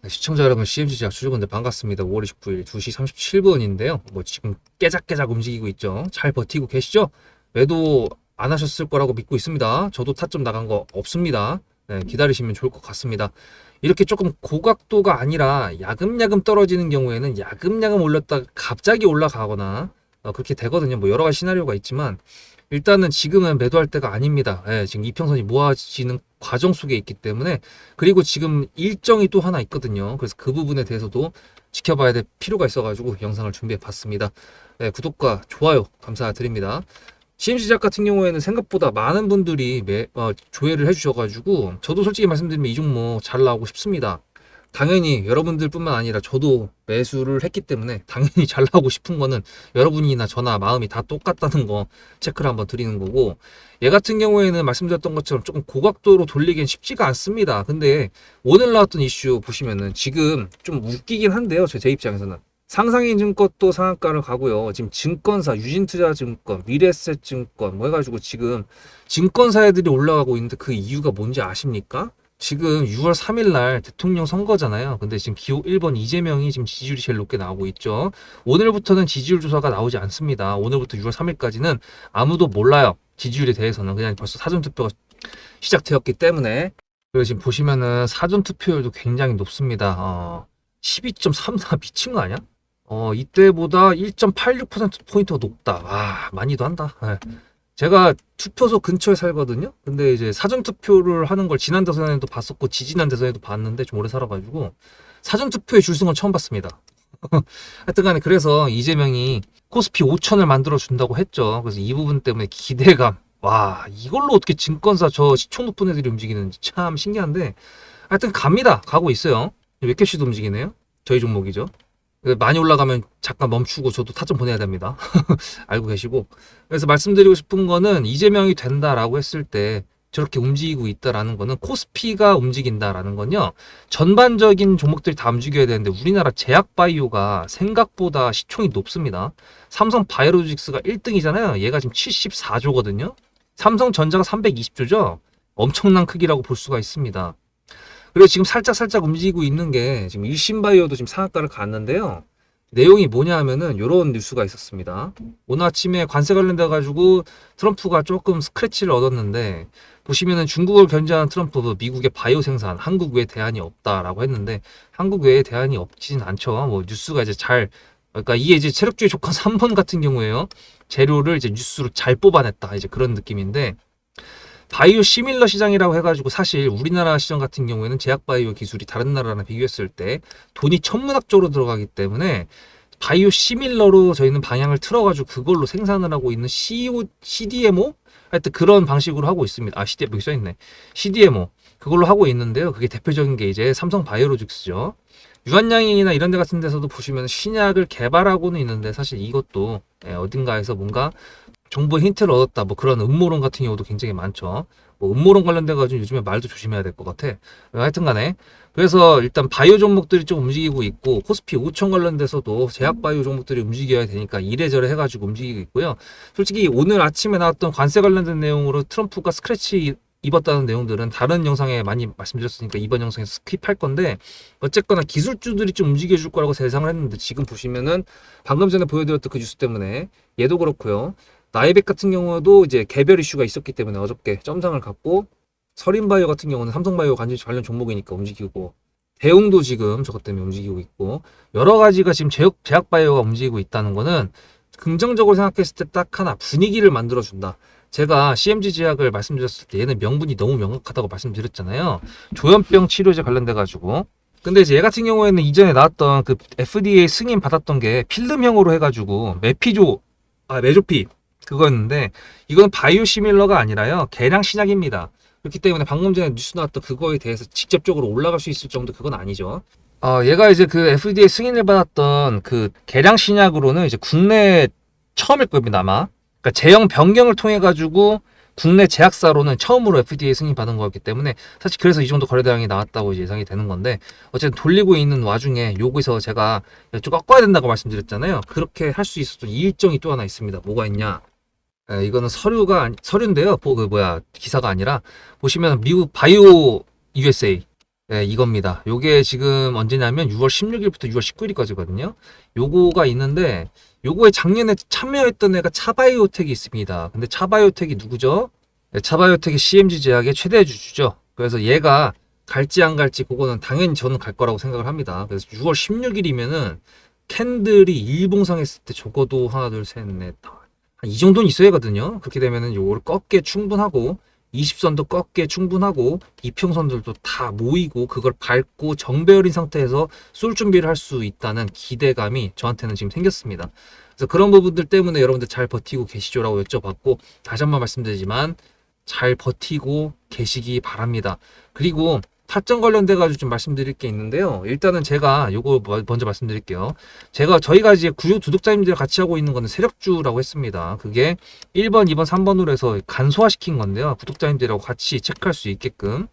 시청자 여러분, CMC제약 출근대 반갑습니다. 5월 29일 2시 37분인데요. 지금 깨작깨작 움직이고 있죠. 잘 버티고 계시죠? 매도 안 하셨을 거라고 믿고 있습니다. 저도 타점 나간 거 없습니다. 네, 기다리시면 좋을 것 같습니다. 이렇게 조금 고각도가 아니라 야금야금 떨어지는 경우에는 야금야금 올렸다가 갑자기 올라가거나 그렇게 되거든요. 여러 가지 시나리오가 있지만 일단은 지금은 매도할 때가 아닙니다. 예, 지금 이평선이 모아지는 과정 속에 있기 때문에, 그리고 지금 일정이 또 하나 있거든요. 그래서 그 부분에 대해서도 지켜봐야 될 필요가 있어가지고 영상을 준비해 봤습니다. 예, 구독과 좋아요 감사드립니다. CMC제약 같은 경우에는 생각보다 많은 분들이 조회를 해주셔가지고 저도 솔직히 말씀드리면 이 종목 잘 나오고 싶습니다. 당연히 여러분들 뿐만 아니라 저도 매수를 했기 때문에 당연히 잘 나오고 싶은 거는 여러분이나 저나 마음이 다 똑같다는 거 체크를 한번 드리는 거고, 얘 같은 경우에는 말씀드렸던 것처럼 조금 고각도로 돌리긴 쉽지가 않습니다. 근데 오늘 나왔던 이슈 보시면은 지금 좀 웃기긴 한데요. 제 입장에서는 상상인 증권도 상한가를 가고요. 지금 증권사, 유진투자증권, 미래에셋증권 해가지고 지금 증권사 애들이 올라가고 있는데 그 이유가 뭔지 아십니까? 지금 6월 3일 날 대통령 선거잖아요. 근데 지금 기호 1번 이재명이 지금 지지율이 제일 높게 나오고 있죠. 오늘부터는 지지율 조사가 나오지 않습니다. 오늘부터 6월 3일까지는 아무도 몰라요. 지지율에 대해서는 그냥 벌써 사전투표가 시작되었기 때문에. 그리고 지금 보시면은 사전투표율도 굉장히 높습니다. 12.34 미친 거 아니야? 이때보다 1.86%포인트가 높다. 와, 많이도 한다. 네. 제가 투표소 근처에 살거든요. 근데 이제 사전투표를 하는 걸 지난 대선에도 봤었고 지지난 대선에도 봤는데 좀 오래 살아가지고 사전투표에 줄 쓴 건 처음 봤습니다. 하여튼 간에 그래서 이재명이 코스피 5천을 만들어 준다고 했죠. 그래서 이 부분 때문에 기대감, 와, 이걸로 어떻게 증권사 저 시총 높은 애들이 움직이는지 참 신기한데, 하여튼 갑니다. 가고 있어요. 웹캐시도 움직이네요. 저희 종목이죠. 많이 올라가면 잠깐 멈추고 저도 타점 보내야 됩니다. 알고 계시고. 그래서 말씀드리고 싶은 거는 이재명이 된다라고 했을 때 저렇게 움직이고 있다라는 거는 코스피가 움직인다라는 건요. 전반적인 종목들이 다 움직여야 되는데 우리나라 제약바이오가 생각보다 시총이 높습니다. 삼성바이오로직스가 1등이잖아요. 얘가 지금 74조거든요. 삼성전자가 320조죠. 엄청난 크기라고 볼 수가 있습니다. 그리고 지금 살짝 움직이고 있는 게 지금 일신바이오도 지금 상한가를 갔는데요. 내용이 뭐냐 하면은 이런 뉴스가 있었습니다. 오늘 아침에 관세 관련돼 가지고 트럼프가 조금 스크래치를 얻었는데, 보시면은 중국을 견제하는 트럼프, 미국의 바이오 생산, 한국 외에 대안이 없다라고 했는데 한국 외에 대안이 없진 않죠. 뉴스가 이제 그러니까 이게 이제 체력주의 조건 3번 같은 경우에요. 재료를 이제 뉴스로 잘 뽑아냈다, 이제 그런 느낌인데, 바이오 시밀러 시장이라고 해가지고 사실 우리나라 시장 같은 경우에는 제약바이오 기술이 다른 나라랑 비교했을 때 돈이 천문학적으로 들어가기 때문에 바이오 시밀러로 저희는 방향을 틀어가지고 그걸로 생산을 하고 있는 CDMO? 하여튼 그런 방식으로 하고 있습니다. CDMO 여기 써있네. CDMO 그걸로 하고 있는데요. 그게 대표적인 게 이제 삼성바이오로직스죠. 유한양행이나 이런 데 같은 데서도 보시면 신약을 개발하고는 있는데 사실 이것도 어딘가에서 뭔가 정보 힌트를 얻었다, 그런 음모론 같은 경우도 굉장히 많죠. 음모론 관련돼가지고 요즘에 말도 조심해야 될 것 같아. 하여튼 간에 그래서 일단 바이오 종목들이 좀 움직이고 있고, 코스피 5천 관련돼서도 제약 바이오 종목들이 움직여야 되니까 이래저래 해가지고 움직이고 있고요. 솔직히 오늘 아침에 나왔던 관세 관련된 내용으로 트럼프가 스크래치 입었다는 내용들은 다른 영상에 많이 말씀드렸으니까 이번 영상에서 스킵할 건데, 어쨌거나 기술주들이 좀 움직여줄 거라고 예상을 했는데 지금 보시면은 방금 전에 보여드렸던 그 뉴스 때문에 얘도 그렇고요. 나이백 같은 경우도 이제 개별 이슈가 있었기 때문에 어저께 점상을 갖고, 서린바이오 같은 경우는 삼성바이오 관련 종목이니까 움직이고, 대웅도 지금 저것 때문에 움직이고 있고, 여러 가지가 지금 제약바이오가 움직이고 있다는 거는 긍정적으로 생각했을 때 딱 하나, 분위기를 만들어준다. 제가 CMG 제약을 말씀드렸을 때 얘는 명분이 너무 명확하다고 말씀드렸잖아요. 조현병 치료제 관련돼가지고. 근데 이제 얘 같은 경우에는 이전에 나왔던 그 FDA 승인 받았던 게 필름형으로 해가지고 메조피 그거였는데, 이건 바이오 시밀러가 아니라요, 계량 신약입니다. 그렇기 때문에 방금 전에 뉴스 나왔던 그거에 대해서 직접적으로 올라갈 수 있을 정도 그건 아니죠. 얘가 이제 그 FDA 승인을 받았던 그 계량 신약으로는 이제 국내 처음일 겁니다, 아마. 그러니까 제형 변경을 통해 가지고 국내 제약사로는 처음으로 FDA 승인 받은 거였기 때문에 사실 그래서 이 정도 거래 대량이 나왔다고 이제 예상이 되는 건데, 어쨌든 돌리고 있는 와중에 여기서 제가 좀 꺾어야 된다고 말씀드렸잖아요. 그렇게 할 수 있었던 이 일정이 또 하나 있습니다. 뭐가 있냐? 이거는 서류인데요. 기사가 아니라 보시면 미국 바이오 USA 네, 이겁니다. 요게 지금 언제냐면 6월 16일부터 6월 19일까지거든요. 요거가 있는데 요거에 작년에 참여했던 애가 차바이오텍이 있습니다. 근데 차바이오텍이 누구죠? 네, 차바이오텍이 CMG 제약의 최대 주주죠. 그래서 얘가 갈지 안 갈지 그거는 당연히 저는 갈 거라고 생각을 합니다. 그래서 6월 16일이면은 캔들이 일봉상했을 때 적어도 하나, 둘, 셋, 넷, 다. 이 정도는 있어야 하거든요. 그렇게 되면은 요거를 꺾게 충분하고 20선도 꺾게 충분하고 이평선들도 다 모이고 그걸 밟고 정배열인 상태에서 쏠 준비를 할 수 있다는 기대감이 저한테는 지금 생겼습니다. 그래서 그런 부분들 때문에 여러분들 잘 버티고 계시죠라고 여쭤봤고 다시 한번 말씀드리지만 잘 버티고 계시기 바랍니다. 그리고 타점 관련돼 가지고 좀 말씀드릴 게 있는데요. 일단은 제가 요거 먼저 말씀드릴게요. 저희가 이제 구독자님들 같이 하고 있는 거는 세력주라고 했습니다. 그게 1번, 2번, 3번으로 해서 간소화시킨 건데요. 구독자님들하고 같이 체크할 수 있게끔.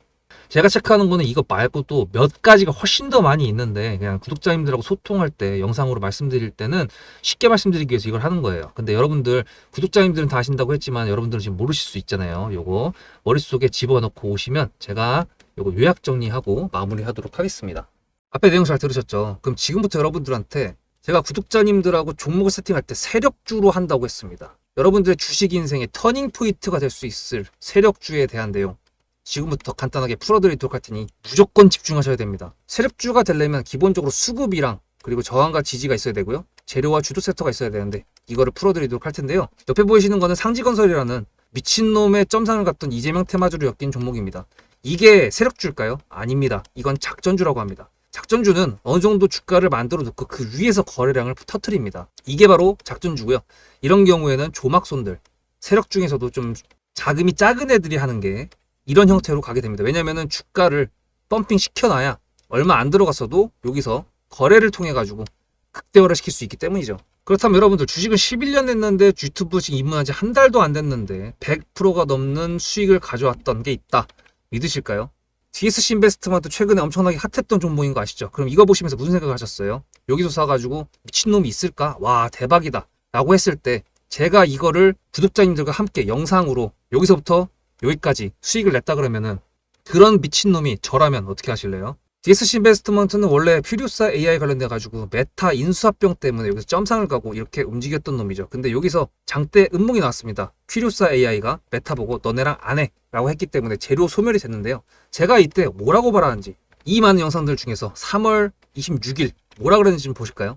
제가 체크하는 거는 이거 말고도 몇 가지가 훨씬 더 많이 있는데 그냥 구독자님들하고 소통할 때 영상으로 말씀드릴 때는 쉽게 말씀드리기 위해서 이걸 하는 거예요. 근데 여러분들 구독자님들은 다 아신다고 했지만 여러분들은 지금 모르실 수 있잖아요. 요거 머릿속에 집어넣고 오시면 제가 요거 요약 정리하고 마무리하도록 하겠습니다. 앞에 내용 잘 들으셨죠? 그럼 지금부터 여러분들한테 제가 구독자님들하고 종목을 세팅할 때 세력주로 한다고 했습니다. 여러분들의 주식 인생의 터닝 포인트가 될 수 있을 세력주에 대한 내용 지금부터 간단하게 풀어드리도록 할 테니 무조건 집중하셔야 됩니다. 세력주가 되려면 기본적으로 수급이랑 그리고 저항과 지지가 있어야 되고요. 재료와 주도 섹터가 있어야 되는데 이거를 풀어드리도록 할 텐데요. 옆에 보이시는 거는 상지건설이라는 미친놈의 점상을 갖던 이재명 테마주로 엮인 종목입니다. 이게 세력주일까요? 아닙니다. 이건 작전주라고 합니다. 작전주는 어느 정도 주가를 만들어 놓고 그 위에서 거래량을 터트립니다. 이게 바로 작전주고요. 이런 경우에는 조막손들, 세력 중에서도 좀 자금이 작은 애들이 하는 게 이런 형태로 가게 됩니다. 왜냐면은 주가를 펌핑 시켜놔야 얼마 안 들어갔어도 여기서 거래를 통해 가지고 극대화를 시킬 수 있기 때문이죠. 그렇다면 여러분들 주식은 11년 됐는데 유튜브 지금 입문한 지 한 달도 안 됐는데 100%가 넘는 수익을 가져왔던 게 있다. 믿으실까요? DSC 인베스트먼트 최근에 엄청나게 핫했던 종목인 거 아시죠? 그럼 이거 보시면서 무슨 생각을 하셨어요? 여기서 사가지고 미친놈이 있을까? 와 대박이다 라고 했을 때 제가 이거를 구독자님들과 함께 영상으로 여기서부터 여기까지 수익을 냈다 그러면은 그런 미친놈이 저라면 어떻게 하실래요? DSC 인베스트먼트는 원래 퓨리오사 AI 관련돼 가지고 메타 인수합병 때문에 여기서 점상을 가고 이렇게 움직였던 놈이죠. 근데 여기서 장대 음몽이 나왔습니다. 퓨리오사 AI가 메타 보고 너네랑 안 해 라고 했기 때문에 재료 소멸이 됐는데요. 제가 이때 뭐라고 말하는지 이 많은 영상들 중에서 3월 26일 뭐라 그랬는지 좀 보실까요?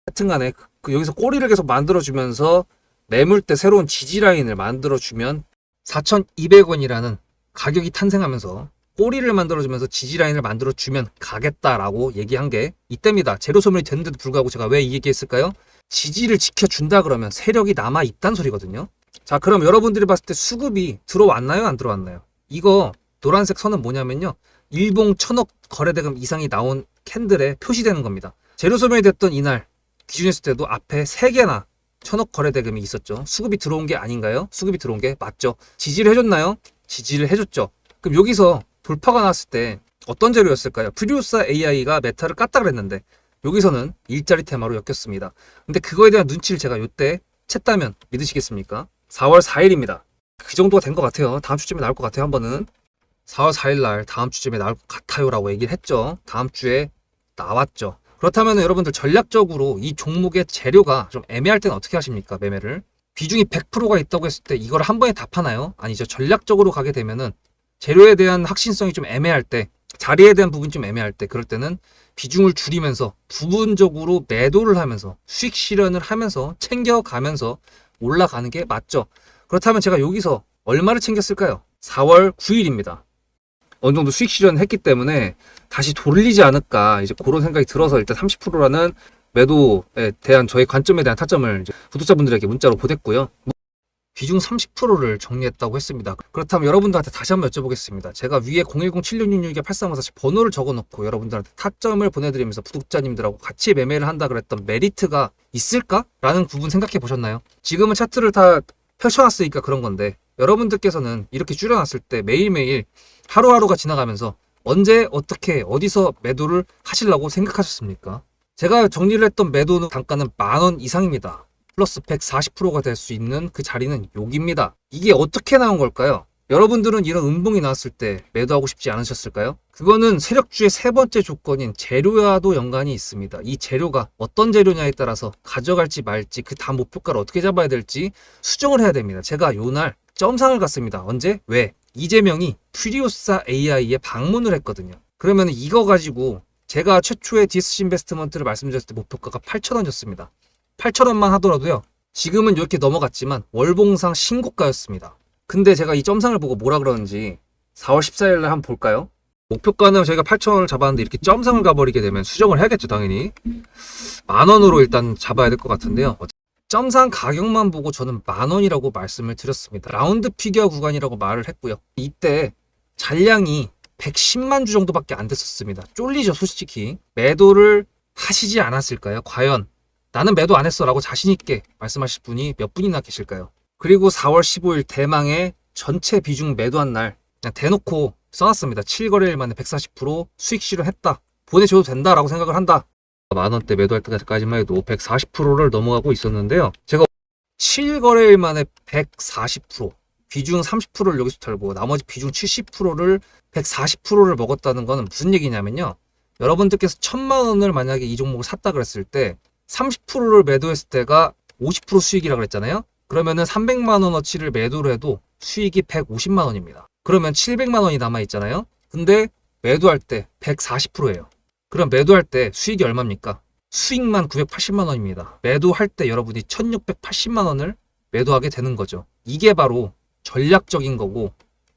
하여튼간에 여기서 꼬리를 계속 만들어주면서 매물대 새로운 지지라인을 만들어주면 4,200원이라는 가격이 탄생하면서 꼬리를 만들어주면서 지지라인을 만들어주면 가겠다라고 얘기한 게 이때입니다. 재료 소멸이 됐는데도 불구하고 제가 왜 이 얘기했을까요? 지지를 지켜준다 그러면 세력이 남아있단 소리거든요. 자, 그럼 여러분들이 봤을 때 수급이 들어왔나요? 안 들어왔나요? 이거 노란색 선은 뭐냐면요. 일봉 1,000억 거래대금 이상이 나온 캔들에 표시되는 겁니다. 재료 소멸이 됐던 이날 기준했을 때도 앞에 3개나 1,000억 거래대금이 있었죠. 수급이 들어온 게 아닌가요? 수급이 들어온 게 맞죠. 지지를 해줬나요? 지지를 해줬죠. 그럼 여기서 돌파가 났을 때 어떤 재료였을까요? 퓨리오사 AI가 메타를 깠다 그랬는데 여기서는 일자리 테마로 엮였습니다. 근데 그거에 대한 눈치를 제가 이때 챘다면 믿으시겠습니까? 4월 4일입니다. 그 정도가 된 것 같아요. 다음 주쯤에 나올 것 같아요. 한 번은 4월 4일 날 다음 주쯤에 나올 것 같아요 라고 얘기를 했죠. 다음 주에 나왔죠. 그렇다면 여러분들 전략적으로 이 종목의 재료가 좀 애매할 때는 어떻게 하십니까? 매매를 비중이 100%가 있다고 했을 때 이걸 한 번에 다 파나요? 아니죠. 전략적으로 가게 되면은 재료에 대한 확신성이 좀 애매할 때, 자리에 대한 부분이 좀 애매할 때, 그럴 때는 비중을 줄이면서 부분적으로 매도를 하면서 수익 실현을 하면서 챙겨가면서 올라가는 게 맞죠. 그렇다면 제가 여기서 얼마를 챙겼을까요? 4월 9일입니다. 어느 정도 수익 실현을 했기 때문에 다시 돌리지 않을까 이제 그런 생각이 들어서 일단 30%라는 매도에 대한 저의 관점에 대한 타점을 이제 구독자분들에게 문자로 보냈고요. 비중 30%를 정리했다고 했습니다. 그렇다면 여러분들한테 다시 한번 여쭤보겠습니다. 제가 위에 010-7666-8354 번호를 적어놓고 여러분들한테 타점을 보내드리면서 구독자님들하고 같이 매매를 한다 그랬던 메리트가 있을까? 라는 부분 생각해 보셨나요? 지금은 차트를 다 펼쳐놨으니까 그런 건데 여러분들께서는 이렇게 줄여놨을 때 매일매일 하루하루가 지나가면서 언제 어떻게 어디서 매도를 하시려고 생각하셨습니까? 제가 정리를 했던 매도 단가는 10,000원 이상입니다. 플러스 140%가 될 수 있는 그 자리는 여기입니다. 이게 어떻게 나온 걸까요? 여러분들은 이런 음봉이 나왔을 때 매도하고 싶지 않으셨을까요? 그거는 세력주의 세 번째 조건인 재료와도 연관이 있습니다. 이 재료가 어떤 재료냐에 따라서 가져갈지 말지 그 다음 목표가를 어떻게 잡아야 될지 수정을 해야 됩니다. 제가 요날 점상을 갔습니다. 언제? 왜? 이재명이 퓨리오사 AI에 방문을 했거든요. 그러면 이거 가지고 제가 최초의 디스시 인베스트먼트를 말씀드렸을 때 목표가가 8,000원이었습니다. 8,000원만 하더라도요. 지금은 이렇게 넘어갔지만 월봉상 신고가였습니다. 근데 제가 이 점상을 보고 뭐라 그러는지 4월 14일 날 한번 볼까요? 목표가는 저희가 8,000원을 잡았는데 이렇게 점상을 가버리게 되면 수정을 해야겠죠, 당연히. 10,000원으로 일단 잡아야 될 것 같은데요. 점상 가격만 보고 저는 10,000원이라고 말씀을 드렸습니다. 라운드 피겨 구간이라고 말을 했고요. 이때 잔량이 110만 주 정도밖에 안 됐었습니다. 쫄리죠, 솔직히. 매도를 하시지 않았을까요? 과연 나는 매도 안 했어 라고 자신있게 말씀하실 분이 몇 분이나 계실까요? 그리고 4월 15일 대망의 전체 비중 매도한 날 그냥 대놓고 써놨습니다. 7거래일 만에 140% 수익 실현했다. 보내줘도 된다라고 생각을 한다. 만원대 매도할 때까지만 해도 140%를 넘어가고 있었는데요. 제가 7거래일 만에 140% 비중 30%를 여기서 털고 나머지 비중 70%를 140%를 먹었다는 거는 무슨 얘기냐면요. 여러분들께서 1,000만 원을 만약에 이 종목을 샀다 그랬을 때 30%를 매도했을 때가 50% 수익이라고 그랬잖아요. 그러면은 300만 원어치를 매도를 해도 수익이 150만 원입니다. 그러면 700만 원이 남아 있잖아요. 근데 매도할 때 140%예요. 그럼 매도할 때 수익이 얼마입니까? 수익만 980만 원입니다. 매도할 때 여러분이 1680만 원을 매도하게 되는 거죠. 이게 바로 전략적인 거고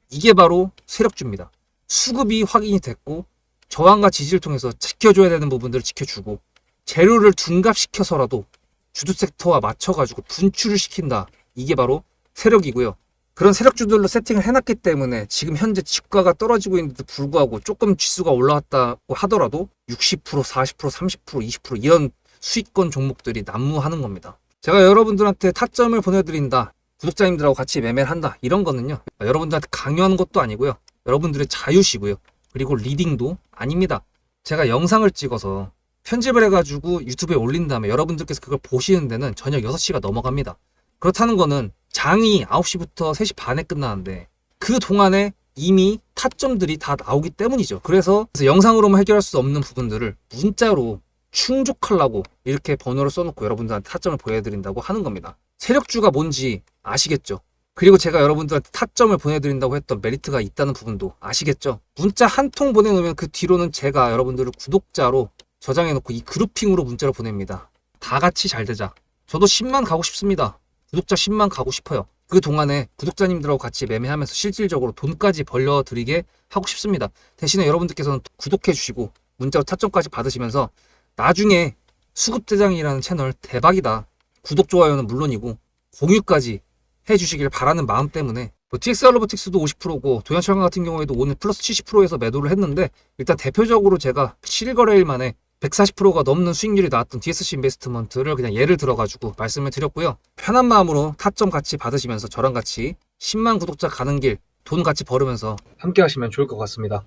이게 바로 세력주입니다. 수급이 확인이 됐고 저항과 지지를 통해서 지켜줘야 되는 부분들을 지켜주고 재료를 둔갑시켜서라도 주도 섹터와 맞춰가지고 분출을 시킨다. 이게 바로 세력이고요. 그런 세력주들로 세팅을 해놨기 때문에 지금 현재 주가가 떨어지고 있는데도 불구하고 조금 지수가 올라왔다고 하더라도 60%, 40%, 30%, 20% 이런 수익권 종목들이 난무하는 겁니다. 제가 여러분들한테 타점을 보내드린다. 구독자님들하고 같이 매매를 한다. 이런 거는요. 여러분들한테 강요하는 것도 아니고요. 여러분들의 자유시고요. 그리고 리딩도 아닙니다. 제가 영상을 찍어서 편집을 해가지고 유튜브에 올린 다음에 여러분들께서 그걸 보시는 데는 저녁 6시가 넘어갑니다. 그렇다는 거는 장이 9시부터 3시 반에 끝나는데 그 동안에 이미 타점들이 다 나오기 때문이죠. 그래서 영상으로만 해결할 수 없는 부분들을 문자로 충족하려고 이렇게 번호를 써놓고 여러분들한테 타점을 보여드린다고 하는 겁니다. 세력주가 뭔지 아시겠죠? 그리고 제가 여러분들한테 타점을 보내드린다고 했던 메리트가 있다는 부분도 아시겠죠? 문자 한 통 보내놓으면 그 뒤로는 제가 여러분들을 구독자로 저장해놓고 이 그룹핑으로 문자를 보냅니다. 다 같이 잘 되자. 저도 10만 가고 싶습니다. 구독자 10만 가고 싶어요. 그 동안에 구독자님들하고 같이 매매하면서 실질적으로 돈까지 벌려드리게 하고 싶습니다. 대신에 여러분들께서는 구독해주시고 문자로 타점까지 받으시면서 나중에 수급대장이라는 채널 대박이다. 구독, 좋아요는 물론이고 공유까지 해주시길 바라는 마음 때문에 TXR 로보틱스도 50%고 도연철강 같은 경우에도 오늘 플러스 70%에서 매도를 했는데 일단 대표적으로 제가 7거래일 만에 140%가 넘는 수익률이 나왔던 DSC 인베스트먼트를 그냥 예를 들어가지고 말씀을 드렸고요. 편한 마음으로 타점 같이 받으시면서 저랑 같이 10만 구독자 가는 길 돈 같이 벌으면서 함께 하시면 좋을 것 같습니다.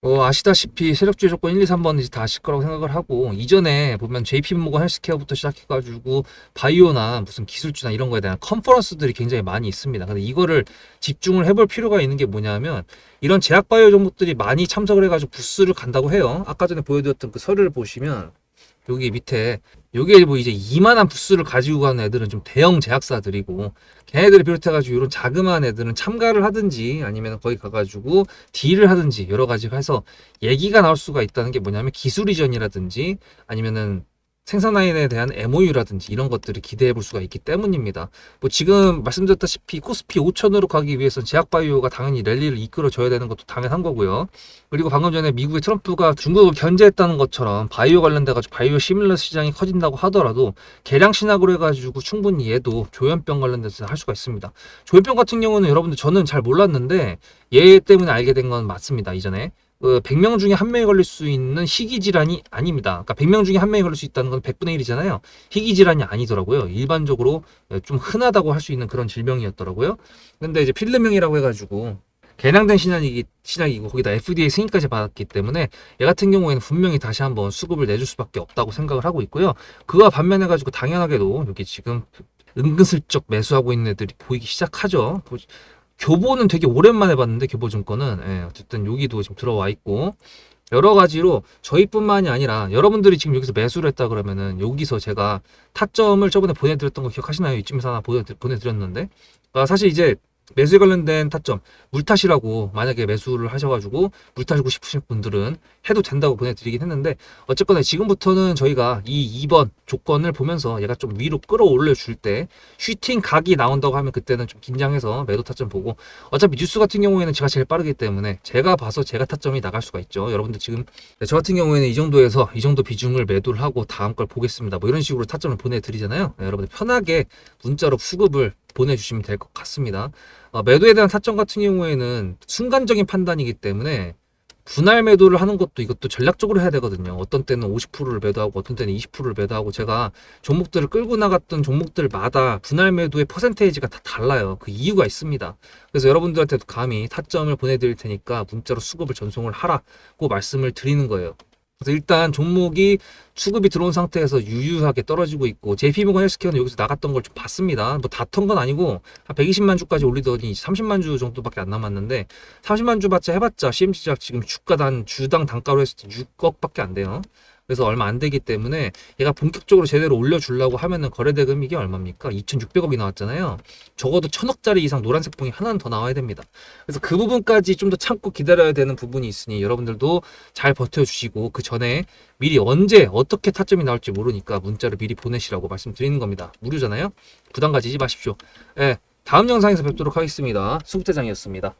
아시다시피 세력주의 조건 1, 2, 3번 이제 다 아실 거라고 생각을 하고 이전에 보면 JP모건 헬스케어부터 시작해가지고 바이오나 무슨 기술주나 이런 거에 대한 컨퍼런스들이 굉장히 많이 있습니다. 근데 이거를 집중을 해볼 필요가 있는 게 뭐냐면 이런 제약바이오 종목들이 많이 참석을 해가지고 부스를 간다고 해요. 아까 전에 보여드렸던 그 서류를 보시면 여기 밑에 여기에 뭐 이제 이만한 부스를 가지고 가는 애들은 좀 대형 제약사들이고 걔네들을 비롯해가지고 이런 자그마한 애들은 참가를 하든지 아니면 거기 가가지고 딜을 하든지 여러 가지 해서 얘기가 나올 수가 있다는 게 뭐냐면 기술 이전이라든지 아니면은 생산 라인에 대한 MOU라든지 이런 것들을 기대해 볼 수가 있기 때문입니다. 뭐 지금 말씀드렸다시피 코스피 5천으로 가기 위해서는 제약바이오가 당연히 랠리를 이끌어줘야 되는 것도 당연한 거고요. 그리고 방금 전에 미국의 트럼프가 중국을 견제했다는 것처럼 바이오 관련돼 가지고 바이오 시뮬러스 시장이 커진다고 하더라도 개량 신학으로 해가지고 충분히 얘도 조현병 관련돼서 할 수가 있습니다. 조현병 같은 경우는 여러분들 저는 잘 몰랐는데 얘 때문에 알게 된 건 맞습니다. 이전에 100명 중에 1명이 걸릴 수 있는 희귀질환이 아닙니다. 그러니까 100명 중에 1명이 걸릴 수 있다는 건 100분의 1이잖아요. 희귀질환이 아니더라고요. 일반적으로 좀 흔하다고 할 수 있는 그런 질병이었더라고요. 근데 이제 필름형이라고 해가지고 개량된 신약이고 거기다 FDA 승인까지 받았기 때문에 얘 같은 경우에는 분명히 다시 한번 수급을 내줄 수밖에 없다고 생각을 하고 있고요. 그와 반면해 가지고 당연하게도 여기 지금 은근슬쩍 매수하고 있는 애들이 보이기 시작하죠. 교보는 되게 오랜만에 봤는데, 교보증권은. 예, 어쨌든 여기도 지금 들어와 있고, 여러 가지로 저희뿐만이 아니라 여러분들이 지금 여기서 매수를 했다 그러면은 여기서 제가 타점을 저번에 보내드렸던 거 기억하시나요? 이쯤에서 하나 보내드렸는데, 사실 이제 매수에 관련된 타점, 물타시라고 만약에 매수를 하셔가지고 물타시고 싶으신 분들은 해도 된다고 보내드리긴 했는데, 어쨌거나 지금부터는 저희가 이 2번 조건을 보면서 얘가 좀 위로 끌어올려 줄 때 슈팅 각이 나온다고 하면 그때는 좀 긴장해서 매도 타점 보고, 어차피 뉴스 같은 경우에는 제가 제일 빠르기 때문에 제가 봐서 제가 타점이 나갈 수가 있죠. 여러분들 지금 저 같은 경우에는 이 정도에서 이 정도 비중을 매도를 하고 다음 걸 보겠습니다, 뭐 이런 식으로 타점을 보내드리잖아요. 여러분들 편하게 문자로 수급을 보내주시면 될 것 같습니다. 매도에 대한 타점 같은 경우에는 순간적인 판단이기 때문에 분할 매도를 하는 것도 이것도 전략적으로 해야 되거든요. 어떤 때는 50%를 매도하고 어떤 때는 20%를 매도하고, 제가 종목들을 끌고 나갔던 종목들마다 분할 매도의 퍼센테이지가 다 달라요. 그 이유가 있습니다. 그래서 여러분들한테도 감히 타점을 보내드릴 테니까 문자로 수급을 전송을 하라고 말씀을 드리는 거예요. 그래서 일단 종목이 수급이 들어온 상태에서 유유하게 떨어지고 있고, JP모건 헬스케어는 여기서 나갔던 걸 좀 봤습니다. 뭐 다 턴 건 아니고 한 120만 주까지 올리더니 30만 주 정도밖에 안 남았는데, 30만 주 받자 해봤자 CMC작 지금 주당 단가로 했을 때 6억밖에 안 돼요. 그래서 얼마 안 되기 때문에 얘가 본격적으로 제대로 올려주려고 하면은 거래대금 이게 얼마입니까? 2,600억이 나왔잖아요. 적어도 1,000억짜리 이상 노란색 봉이 하나는 더 나와야 됩니다. 그래서 그 부분까지 좀 더 참고 기다려야 되는 부분이 있으니 여러분들도 잘 버텨주시고, 그 전에 미리 언제 어떻게 타점이 나올지 모르니까 문자를 미리 보내시라고 말씀드리는 겁니다. 무료잖아요. 부담 가지지 마십시오. 예, 다음 영상에서 뵙도록 하겠습니다. 수국대장이었습니다.